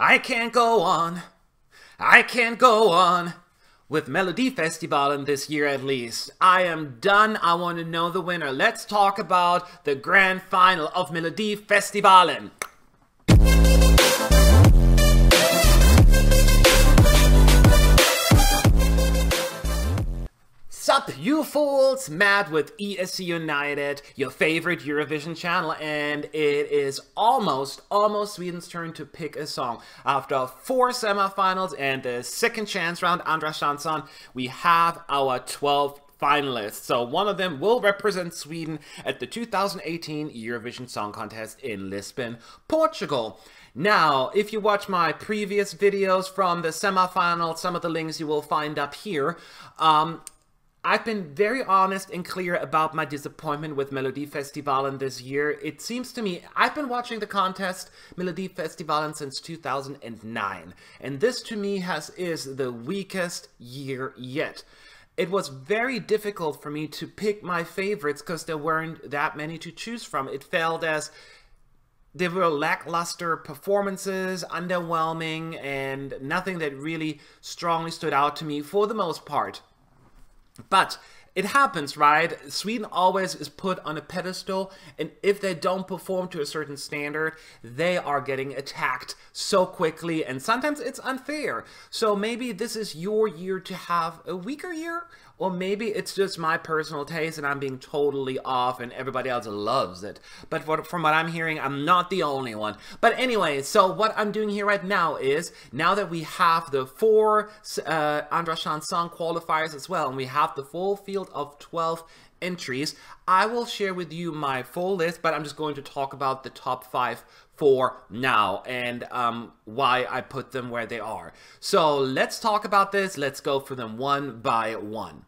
I can't go on. I can't go on with Melodifestivalen this year at least. I am done. I want to know the winner. Let's talk about the grand final of Melodifestivalen. Sup, you fools! Matt with ESC United, your favorite Eurovision channel, and it is almost Sweden's turn to pick a song. After 4 semifinals and the second chance round, Andra Chanson, we have our 12 finalists. So one of them will represent Sweden at the 2018 Eurovision Song Contest in Lisbon, Portugal. Now, if you watch my previous videos from the semifinals, some of the links you will find up here, I've been very honest and clear about my disappointment with Melodifestivalen this year. It seems to me, I've been watching the contest Melodifestivalen since 2009, and this to me is the weakest year yet. It was very difficult for me to pick my favorites because there weren't that many to choose from. It felt as there were lackluster performances, underwhelming, and nothing that really strongly stood out to me for the most part. But it happens, right? Sweden always is put on a pedestal, and if they don't perform to a certain standard, they are getting attacked so quickly, and sometimes it's unfair. So maybe this is your year to have a weaker year, or maybe it's just my personal taste and I'm being totally off and everybody else loves it. But from what I'm hearing, I'm not the only one. But anyway, so what I'm doing here right now is, now that we have the 4 Andra Chanson qualifiers as well, and we have the full field of 12 entries, I will share with you my full list, but I'm just going to talk about the top 5 for now and why I put them where they are. So let's talk about this. Let's go through them one by one.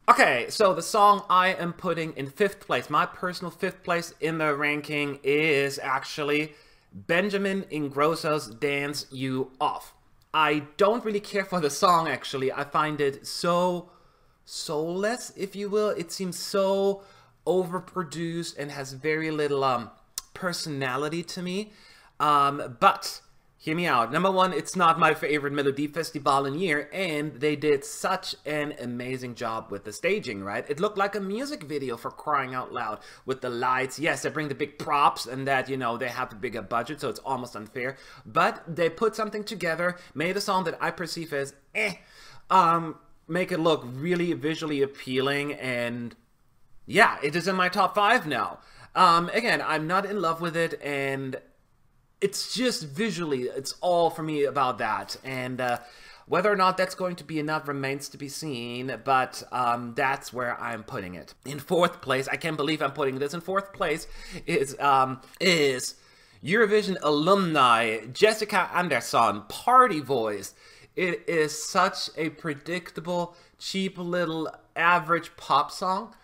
Okay, so the song I am putting in 5th place, my personal 5th place in the ranking, is actually Benjamin Ingrosso's Dance You Off. I don't really care for the song, actually. I find it so soulless, if you will. It seems so overproduced and has very little personality to me. But hear me out. Number one, it's not my favorite Melodifestivalen year, and they did such an amazing job with the staging, right? It looked like a music video, for crying out loud, with the lights. Yes, they bring the big props and that, you know, they have the bigger budget, so it's almost unfair. But they put something together, made a song that I perceive as make it look really visually appealing, and yeah, it is in my top 5 now. Again, I'm not in love with it, and it's just visually, it's all for me about that. And whether or not that's going to be enough remains to be seen, but that's where I'm putting it. In 4th place, I can't believe I'm putting this in 4th place, is Eurovision alumni Jessica Andersson, Party Voice. It is such a predictable, cheap little average pop song.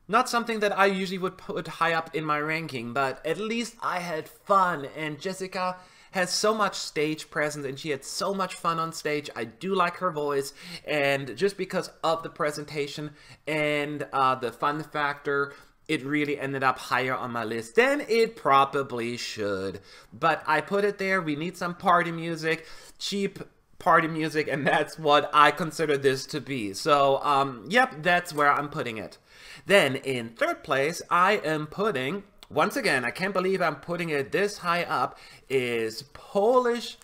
Not something that I usually would put high up in my ranking, but at least I had fun, and Jessica has so much stage presence and she had so much fun on stage. I do like her voice, and just because of the presentation and the fun factor, it really ended up higher on my list than it probably should. But I put it there. We need some party music, cheap party music, and that's what I consider this to be. So, yep, that's where I'm putting it. Then, in 3rd place, I am putting, once again, I can't believe I'm putting it this high up, is Polish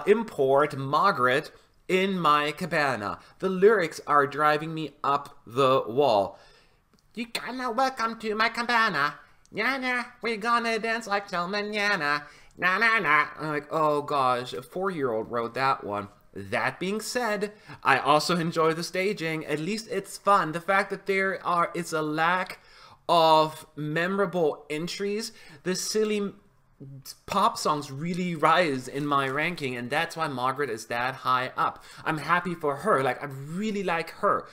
import Mariette in My Cabana. The lyrics are driving me up the wall. You gonna welcome to my cabana. Yana, we're gonna dance like till manana. Na na na. I'm like, oh gosh, a 4-year-old wrote that one. That being said, I also enjoy the staging. At least it's fun. The fact that there is a lack of memorable entries, the silly pop songs really rise in my ranking, and that's why Mariette is that high up. I'm happy for her. Like, I really like her.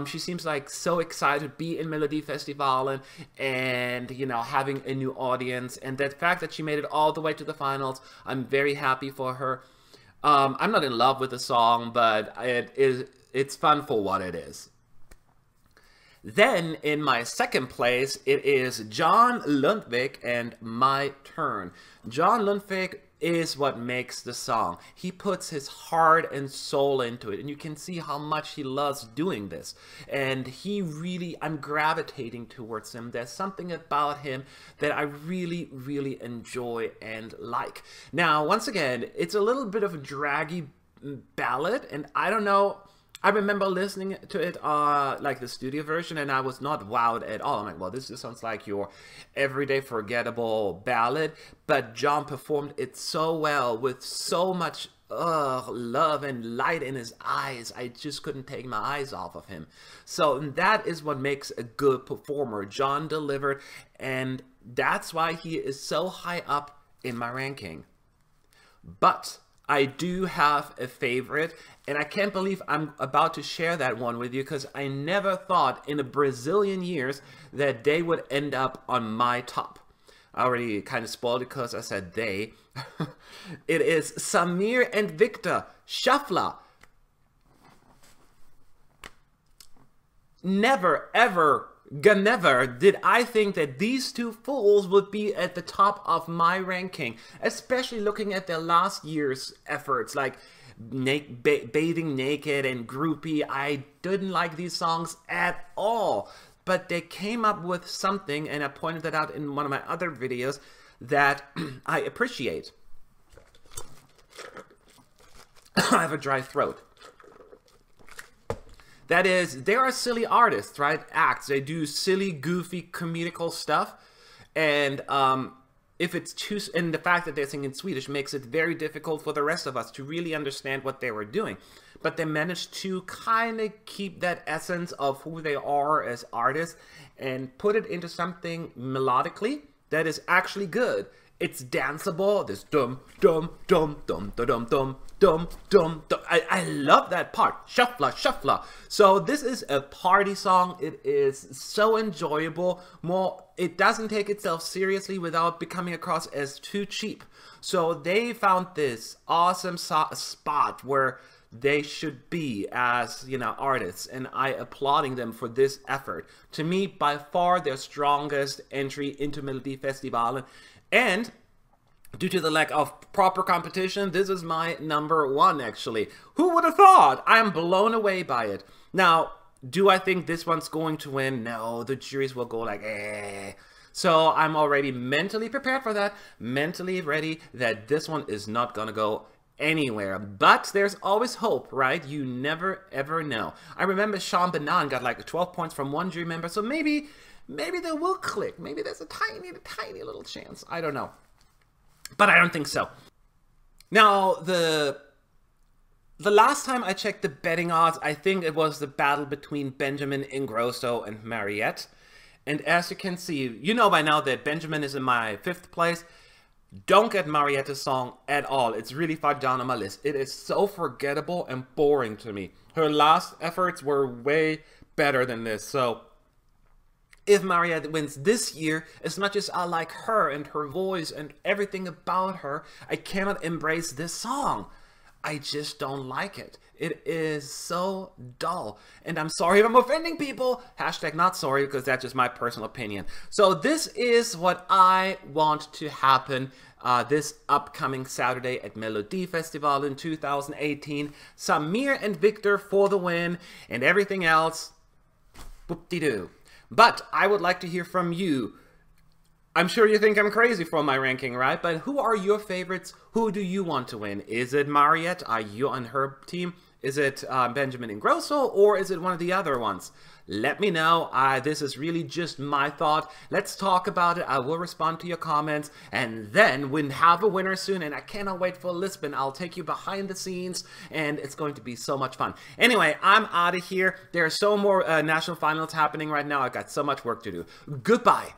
She seems like so excited to be in Melodifestivalen and, you know, having a new audience. And that fact that she made it all the way to the finals, I'm very happy for her. I'm not in love with the song, but it's fun for what it is. Then, in my 2nd place, it is John Lundvik and My Turn. John Lundvik is what makes the song. He puts his heart and soul into it, and you can see how much he loves doing this. And he really, I'm gravitating towards him. There's something about him that I really, really enjoy and like. Now, once again, it's a little bit of a draggy ballad, and I don't know, I remember listening to it, like the studio version, and I was not wowed at all. I'm like, well, this just sounds like your everyday forgettable ballad, but John performed it so well with so much love and light in his eyes. I just couldn't take my eyes off of him. So that is what makes a good performer. John delivered, and that's why he is so high up in my ranking. But I do have a favorite, and I can't believe I'm about to share that one with you, because I never thought in a Brazilian years that they would end up on my top. I already kind of spoiled it because I said they. It is Samir and Victor, Shuffler. Never, ever, never did I think that these two fools would be at the top of my ranking, especially looking at their last year's efforts, like Bathing Naked and Groupie. I didn't like these songs at all, but they came up with something, and I pointed that out in one of my other videos, that I appreciate. I have a dry throat. That is, they are silly artists, right? Acts. They do silly, goofy, comedical stuff. And if it's too... And the fact that they're singing Swedish makes it very difficult for the rest of us to really understand what they were doing. But they managed to kind of keep that essence of who they are as artists and put it into something melodically that is actually good. It's danceable. This dum dum dum dum dum dum dum dum dum. I love that part. Shuffler, shuffler. So this is a party song. It is so enjoyable. It doesn't take itself seriously without becoming across as too cheap. So they found this awesome spot where they should be as, you know, artists, and I applauding them for this effort. To me, by far their strongest entry into Melodifestivalen. And due to the lack of proper competition, this is my #1, actually. Who would have thought? I'm blown away by it. Now, do I think this one's going to win? No, the juries will go like, eh. So I'm already mentally prepared for that. Mentally ready that this one is not gonna go anywhere. But there's always hope, right? You never, ever know. I remember Sean Banan got like 12 points from one jury member, so maybe they will click. Maybe there's a tiny little chance. I don't know. But I don't think so. Now, the last time I checked the betting odds, I think it was the battle between Benjamin Ingrosso and Mariette. And as you can see, you know by now that Benjamin is in my 5th place. Don't get Mariette's song at all. It's really far down on my list. It is so forgettable and boring to me. Her last efforts were way better than this. So if Mariette wins this year, as much as I like her and her voice and everything about her, I cannot embrace this song. I just don't like it. It is so dull. And I'm sorry if I'm offending people. Hashtag not sorry, because that's just my personal opinion. So this is what I want to happen this upcoming Saturday at Melodifestivalen 2018. Samir and Victor for the win, and everything else, whoop-de-doo. But I would like to hear from you. I'm sure you think I'm crazy for my ranking, right? But who are your favorites? Who do you want to win? Is it Mariette? Are you on her team? Is it Benjamin Ingrosso, or is it one of the other ones? Let me know. This is really just my thought. Let's talk about it. I will respond to your comments, and then we'll have a winner soon, and I cannot wait for Lisbon. I'll take you behind the scenes, and it's going to be so much fun. Anyway, I'm out of here. There are so more national finals happening right now. I got so much work to do. Goodbye.